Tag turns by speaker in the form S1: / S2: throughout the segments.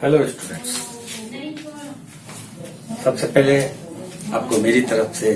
S1: Hello students, सबसे पहले आपको मेरी तरफ से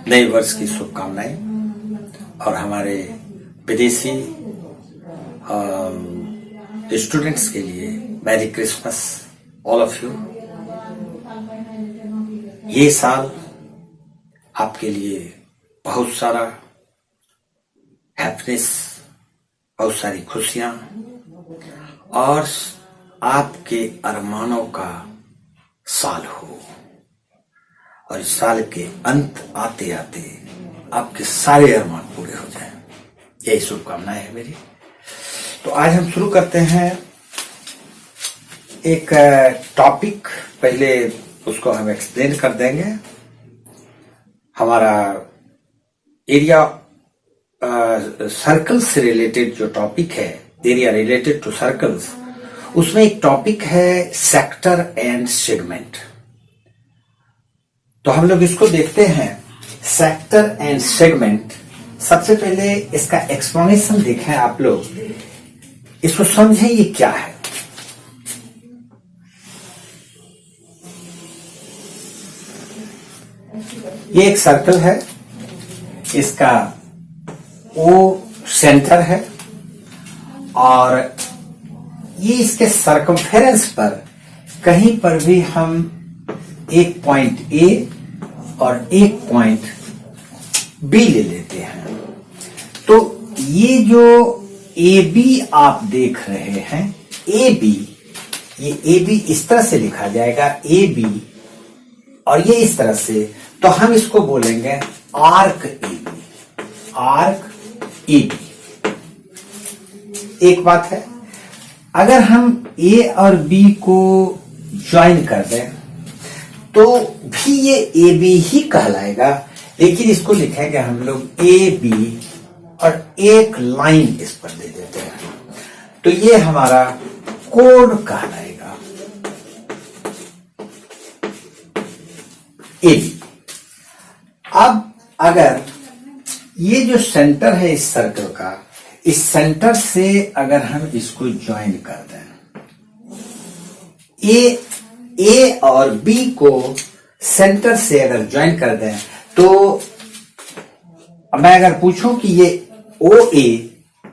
S1: नए वर्ष की शुभकामनाएं और हमारे विदेशी स्टूडेंट्स के लिए merry Christmas all of you. ये साल आपके लिए बहुत सारा हैप्पीनेस, बहुत सारी खुशियां और आपके अरमानों का साल हो और इस साल के अंत आते आते आपके सारे अरमान पूरे हो जाएं। यही शुभकामनाएं है मेरी। तो आज हम शुरू करते हैं एक टॉपिक। पहले उसको हम एक्सप्लेन कर देंगे। हमारा एरिया सर्कल से रिलेटेड जो टॉपिक है, एरिया रिलेटेड टू सर्कल्स, उसमें एक टॉपिक है सेक्टर एंड सेगमेंट। तो हम लोग इसको देखते हैं, सेक्टर एंड सेगमेंट। सबसे पहले इसका एक्सप्लेनेशन देखें। आप लोग इसको समझें, ये क्या है। ये एक सर्कल है, इसका ओ सेंटर है और ये इसके सर्कमफेरेंस पर कहीं पर भी हम एक पॉइंट ए और एक पॉइंट बी ले लेते हैं। तो ये जो ए बी आप देख रहे हैं, ए बी, ये ए बी इस तरह से लिखा जाएगा, ए बी, और ये इस तरह से। तो हम इसको बोलेंगे arc A B, arc A B. एक बात है, अगर हम ए और बी को ज्वाइन कर दें तो भी ये ए बी ही कहलाएगा, लेकिन इसको लिखेंगे हम लोग ए बी और एक लाइन इस पर दे देते हैं। तो ये हमारा कोड कहलाएगा ए बी। अब अगर ये जो सेंटर है इस सर्कल का, इस सेंटर से अगर हम इसको ज्वाइन कर दें, ए और बी को सेंटर से अगर ज्वाइन कर दें, तो मैं अगर पूछूं कि ये ओ ए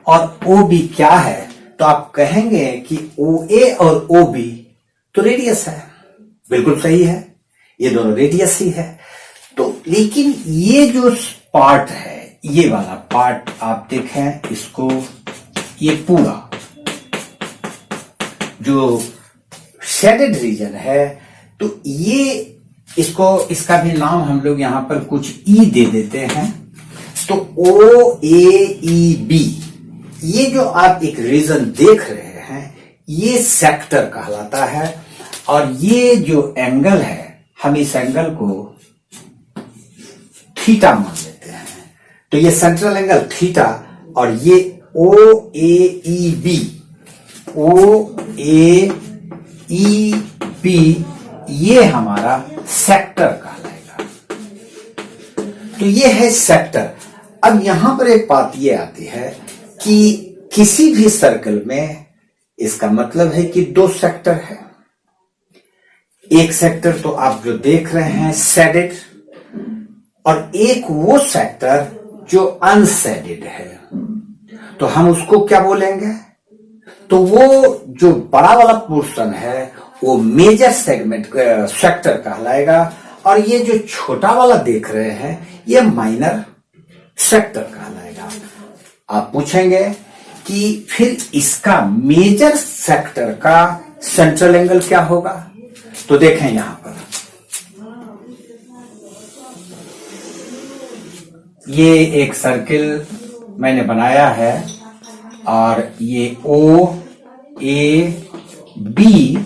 S1: और ओ बी क्या है, तो आप कहेंगे कि ओ ए और ओ बी तो रेडियस है। बिल्कुल सही है, ये दोनों रेडियस ही है। तो लेकिन ये जो पार्ट है, ये वाला पार्ट आप देखें इसको, ये पूरा जो शेडेड रीजन है, तो ये इसको, इसका भी नाम हम लोग यहां पर कुछ ई दे देते हैं। तो ओ ए ई बी, ये जो आप एक रीजन देख रहे हैं, ये सेक्टर कहलाता है। और ये जो एंगल है, हम इस एंगल को थीटा मान लेते हैं। तो ये सेंट्रल एंगल थीटा, और ये ओ ए ई बी, ओ ए ई बी, ये हमारा सेक्टर कहलाएगा। तो ये है सेक्टर। अब यहां पर एक बात ये आती है कि किसी भी सर्कल में इसका मतलब है कि दो सेक्टर है। एक सेक्टर तो आप जो देख रहे हैं शेडेड, और एक वो सेक्टर जो अनशेडेड है। तो हम उसको क्या बोलेंगे? तो वो जो बड़ा वाला पोर्शन है वो मेजर सेगमेंट सेक्टर कहलाएगा, और ये जो छोटा वाला देख रहे हैं ये माइनर सेक्टर कहलाएगा। आप पूछेंगे कि फिर इसका मेजर सेक्टर का सेंट्रल एंगल क्या होगा? तो देखें यहां पर, ये एक सर्किल मैंने बनाया है और ये ओ ए बी,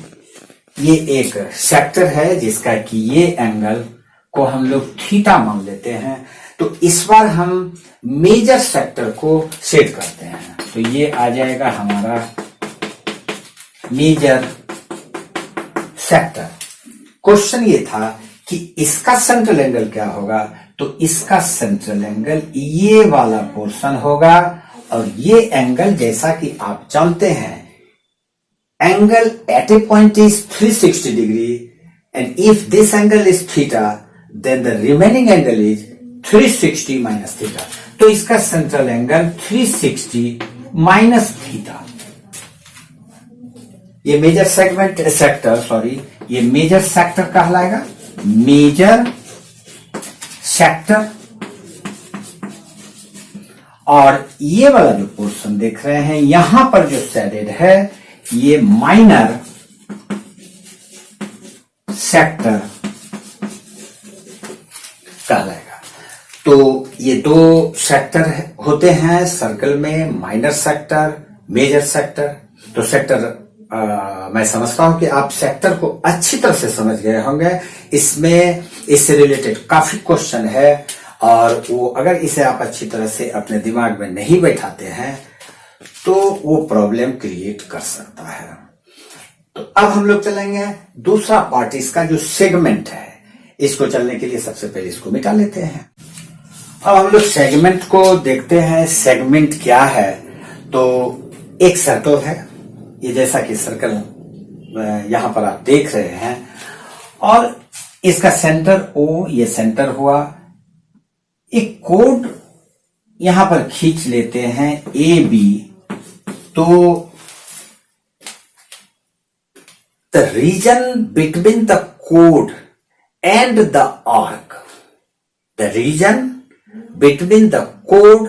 S1: ये एक सेक्टर है जिसका कि ये एंगल को हम लोग थीटा मान लेते हैं। तो इस बार हम मेजर सेक्टर को सेट करते हैं। तो ये आ जाएगा हमारा मेजर सेक्टर। क्वेश्चन ये था कि इसका सेंट्रल एंगल क्या होगा? तो इसका सेंट्रल एंगल ये वाला पोर्शन होगा, और ये एंगल जैसा कि आप जानते हैं angle at a point is 360 degree, and if this angle is theta, then the remaining angle is 360 minus theta. तो इसका सेंट्रल एंगल 360 माइनस थीटा। ये मेजर सेक्टर कहलाएगा, मेजर सेक्टर। और ये वाला जो पोर्शन देख रहे हैं यहां पर जो शेडेड है ये माइनर सेक्टर कहलाएगा। तो ये दो सेक्टर होते हैं सर्कल में, माइनर सेक्टर, मेजर सेक्टर। तो सेक्टर मैं समझता हूं कि आप सेक्टर को अच्छी तरह से समझ गए होंगे। इसमें इससे रिलेटेड काफी क्वेश्चन है, और वो अगर इसे आप अच्छी तरह से अपने दिमाग में नहीं बैठाते हैं तो वो प्रॉब्लम क्रिएट कर सकता है। तो अब हम लोग चलेंगे दूसरा पार्ट, इसका जो सेगमेंट है, इसको चलने के लिए सबसे पहले इसको मिटा लेते हैं। अब हम लोग सेगमेंट को देखते हैं। सेगमेंट क्या है? तो एक सर्कल है, ये जैसा कि सर्कल यहां पर आप देख रहे हैं, और इसका सेंटर O, ये सेंटर हुआ। एक कोड यहां पर खींच लेते हैं AB। तो the region between the code and the arc, the region between the code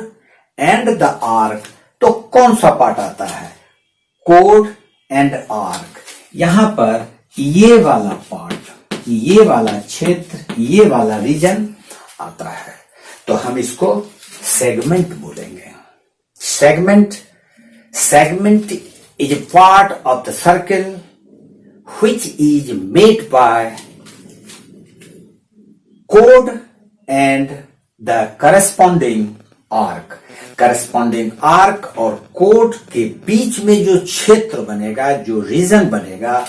S1: and the arc, तो कौन सा पार्ट आता है? Code and arc. यहां पर ये वाला पार्ट, ये वाला क्षेत्र, ये वाला रीजन आता है। तो हम इसको सेगमेंट बोलेंगे। Segment is a part of the circle which is made by chord and the corresponding arc। Corresponding arc और कोड के बीच में जो क्षेत्र बनेगा, जो रीजन बनेगा,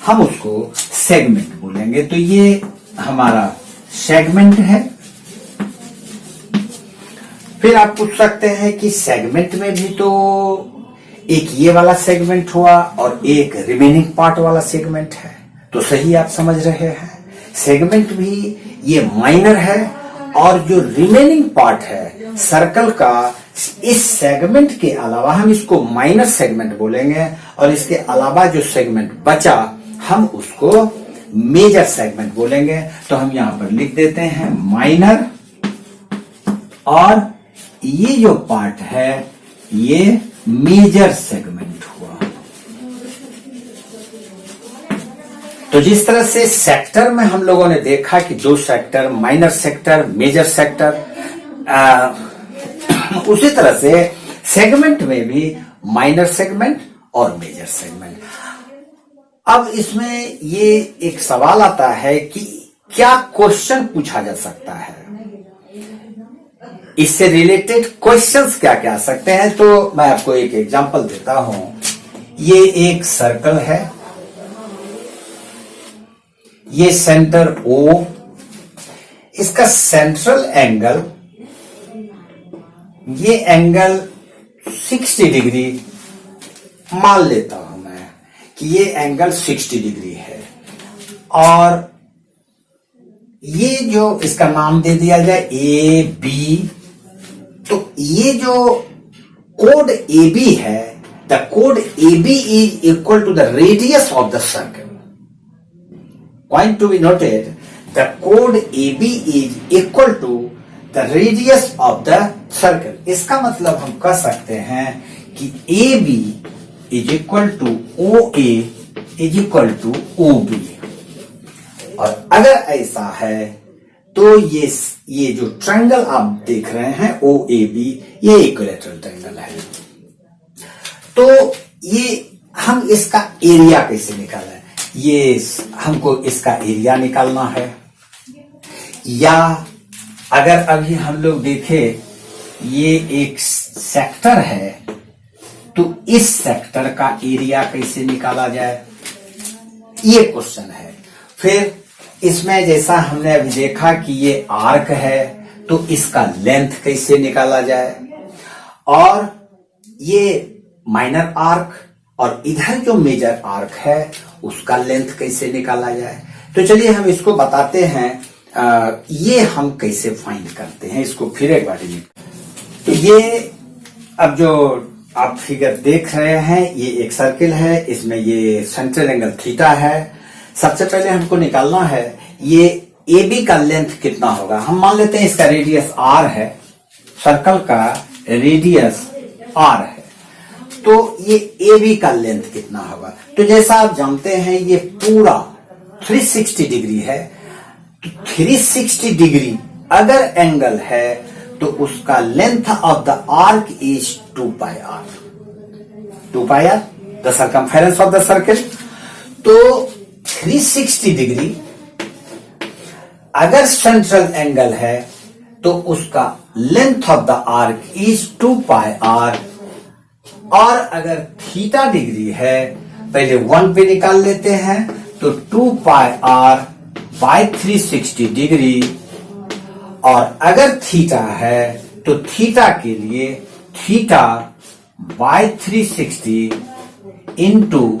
S1: हम उसको सेगमेंट बोलेंगे। तो ये हमारा सेगमेंट है। फिर आप पूछ सकते हैं कि सेगमेंट में भी तो एक ये वाला सेगमेंट हुआ और एक रिमेनिंग पार्ट वाला सेगमेंट है। तो सही आप समझ रहे हैं, सेगमेंट भी ये माइनर है, और जो रिमेनिंग पार्ट है सर्कल का, इस सेगमेंट के अलावा हम इसको माइनर सेगमेंट बोलेंगे, और इसके अलावा जो सेगमेंट बचा हम उसको मेजर सेगमेंट बोलेंगे। तो हम यहां पर लिख देते हैं माइनर, और ये जो पार्ट है ये मेजर सेगमेंट हुआ। तो जिस तरह से सेक्टर में हम लोगों ने देखा कि दो sector, minor sector, major sector, उसी तरह से सेगमेंट में भी माइनर सेगमेंट और मेजर सेगमेंट। अब इसमें ये एक सवाल आता है कि क्या क्वेश्चन पूछा जा सकता है, इससे रिलेटेड क्वेश्चंस क्या क्या आ सकते हैं। तो मैं आपको एक एग्जांपल देता हूं। ये एक सर्कल है, ये सेंटर O, इसका सेंट्रल एंगल, ये एंगल 60 डिग्री मान लेता हूं मैं कि ये एंगल 60 डिग्री है, और ये जो इसका नाम दे दिया जाए AB। तो ये जो कोड AB है, द कोड AB is equal to the radius of the circle. Point to be noted, the कोड AB is equal to the radius of the circle. इसका मतलब हम कह सकते हैं कि AB is equal to OA is equal to OB। और अगर ऐसा है तो ये जो ट्रायंगल आप देख रहे हैं OAB, ये इक्विलैटरल ट्रायंगल है। तो ये हम इसका एरिया कैसे निकालें? ये हमको इसका एरिया निकालना है, या अगर अभी हम लोग देखें ये एक सेक्टर है, तो इस सेक्टर का एरिया कैसे निकाला जाए, ये क्वेश्चन है। फिर इसमें जैसा हमने अभी देखा कि ये आर्क है, तो इसका लेंथ कैसे निकाला जाए, और ये माइनर आर्क और इधर जो मेजर आर्क है उसका लेंथ कैसे निकाला जाए। तो चलिए हम इसको बताते हैं। ये हम कैसे फाइंड करते हैं इसको फिर एक बार। तो ये अब जो आप फिगर देख रहे हैं ये एक सर्किल है, इसमें ये सेंट्रल एंगल थीटा है। सबसे पहले हमको निकालना है ये ए बी का लेंथ कितना होगा। हम मान लेते हैं इसका रेडियस आर है, सर्कल का रेडियस आर है, तो ये ए बी का लेंथ कितना होगा। तो जैसा आप जानते हैं ये पूरा 360 डिग्री है, तो 360 डिग्री अगर एंगल है तो उसका length of the arc is 2 pi R. 2 pi R the circumference of the circle. तो 360 डिग्री अगर सेंट्रल एंगल है तो उसका length of the arc is 2 pi R. और अगर थीटा डिग्री है, पहले 1 पे निकाल लेते हैं, तो 2 पाई आर बाय 360 डिग्री। और अगर थीटा है तो थीटा के लिए theta by 360 into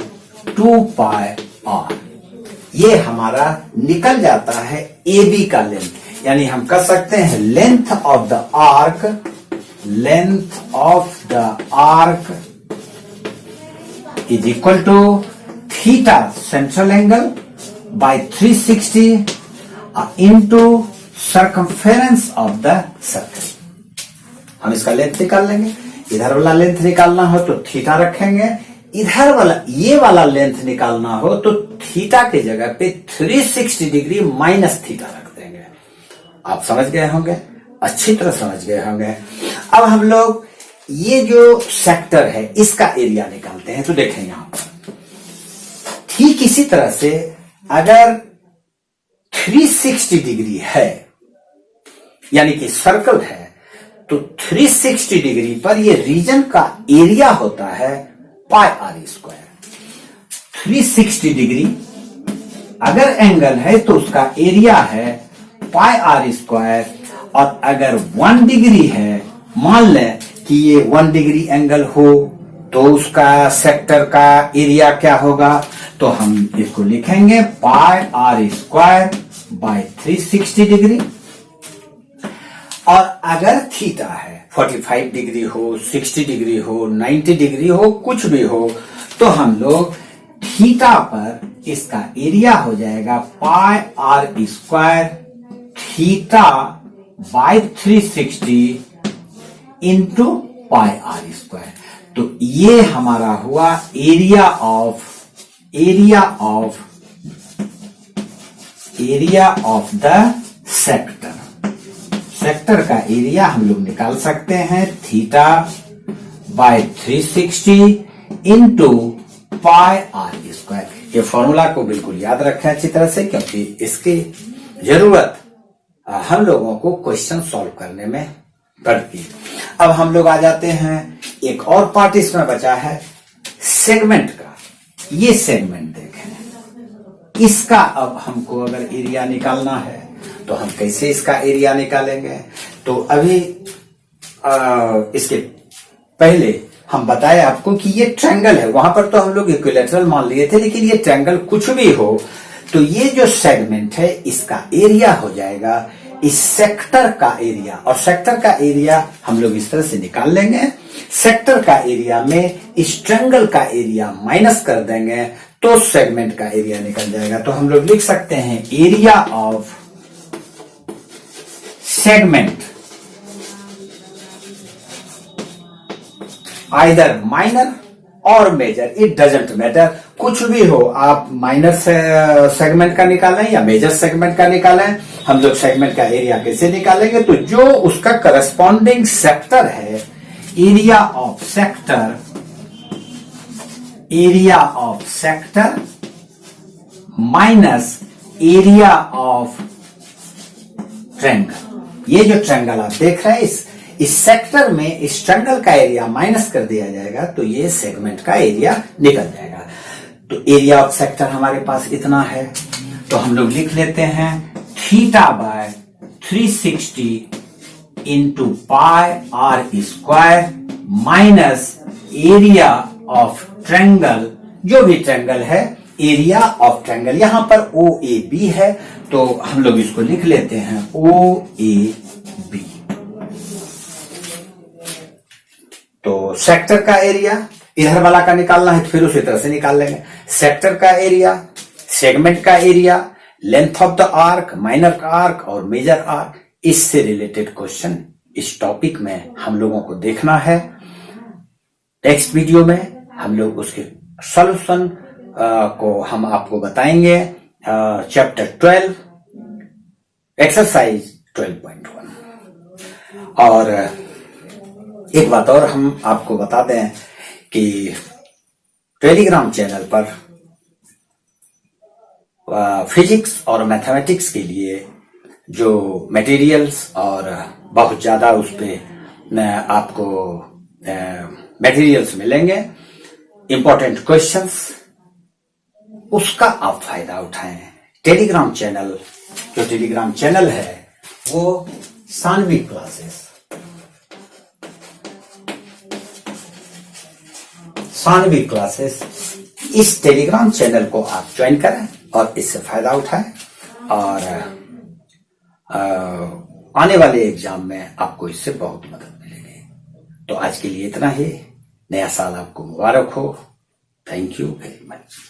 S1: 2 pi R. ये हमारा निकल जाता है ए बी का लेंथ। यानी हम कह सकते हैं length of the arc is equal to theta central angle by 360 into circumference of the circle. हम इसका लेंथ निकाल लेंगे। इधर वाला लेंथ निकालना हो तो थीटा रखेंगे, इधर वाला ये वाला लेंथ निकालना हो तो थीटा की जगह पे 360 डिग्री माइनस थीटा रख देंगे। आप समझ गए होंगे, अच्छी तरह समझ गए होंगे। अब हम लोग ये जो सेक्टर है इसका एरिया निकालते हैं। तो देखें यहां पर ठीक इसी तरह से अगर 360 डिग्री है यानी कि सर्कल है, तो 360 डिग्री पर ये रीजन का एरिया होता है पाई आर स्क्वायर। 360 डिग्री अगर एंगल है तो उसका एरिया है पाई आर स्क्वायर। और अगर 1 डिग्री है, मान लें कि ये 1 डिग्री एंगल हो, तो उसका सेक्टर का एरिया क्या होगा। तो हम इसको लिखेंगे पाई आर स्क्वायर बाय 360 डिग्री। और अगर थीटा है 45 डिग्री हो, 60 डिग्री हो, 90 डिग्री हो, कुछ भी हो, तो हम लोग थीटा पर इसका एरिया हो जाएगा pi are square theta by 360 into pi are square. तो ये हमारा हुआ area of the sector. Sector का एरिया हम लोग निकाल सकते हैं theta by 360 into pi are square. ये फॉर्मूला को बिल्कुल याद रखें अच्छी तरह से, क्योंकि इसकी जरूरत हम लोगों को क्वेश्चन सॉल्व करने में पड़ती है। अब हम लोग आ जाते हैं, एक और पार्ट इसमें बचा है सेगमेंट का। ये सेगमेंट देखें, इसका अब हमको अगर एरिया निकालना है तो हम कैसे इसका एरिया निकालेंगे। तो अभी इसके पहले हम बताए आपको कि ये ट्रायंगल है। वहां पर तो हम लोग इक्विलैटरल मान लिए थे, लेकिन ये ट्रायंगल कुछ भी हो तो ये जो सेगमेंट है इसका एरिया हो जाएगा इस सेक्टर का एरिया। और सेक्टर का एरिया हम लोग इस तरह से निकाल लेंगे। सेक्टर का एरिया में इस ट्रायंगल का एरिया माइनस कर देंगे तो सेगमेंट का एरिया निकल जाएगा। तो हम लोग लिख सकते हैं area of segment either minor और मेजर, इट डजंट मैटर, कुछ भी हो, आप माइनर सेगमेंट का निकालें या मेजर सेगमेंट का निकालें। हम लोग सेगमेंट का एरिया कैसे निकालेंगे, तो जो उसका करस्पॉन्डिंग सेक्टर है, area of sector minus area of triangle. ये जो ट्रायंगल आप देख रहे हैं, इस सेक्टर में इस ट्रायंगल का एरिया माइनस कर दिया जाएगा तो ये सेगमेंट का एरिया निकल जाएगा। तो एरिया ऑफ सेक्टर हमारे पास इतना है, तो हम लोग लिख लेते हैं theta by 360 into pi are square minus area of triangle, जो भी ट्रायंगल है, एरिया ऑफ ट्रायंगल। यहां पर ओ ए बी है, तो हम लोग इसको लिख लेते हैं ओ ए बी। तो सेक्टर का एरिया इधर वाला का निकालना है, तो फिर उसी तरह से निकाल लेंगे। सेक्टर का एरिया, सेगमेंट का area, length of the arc, minor arc और मेजर आर्क, इससे रिलेटेड क्वेश्चन इस टॉपिक में हम लोगों को देखना है। नेक्स्ट वीडियो में हम लोग उसके सॉल्यूशन को हम आपको बताएंगे। Chapter 12 exercise 12.1। और एक बात और हम आपको बता दें कि टेलीग्राम चैनल पर फिजिक्स और मैथमेटिक्स के लिए जो मटेरियल्स और बहुत ज्यादा उस पे आपको मटेरियल्स मिलेंगे, इंपॉर्टेंट क्वेश्चंस, उसका आप फायदा उठाएं। टेलीग्राम चैनल, जो टेलीग्राम चैनल है वो सानवी क्लासेस, सानवी क्लासेस, इस टेलीग्राम चैनल को आप ज्वाइन करें और इससे फायदा उठाएं, और आने वाले एग्जाम में आपको इससे बहुत मदद मिलेगी। तो आज के लिए इतना ही। नया साल आपको मुबारक हो। Thank you very much.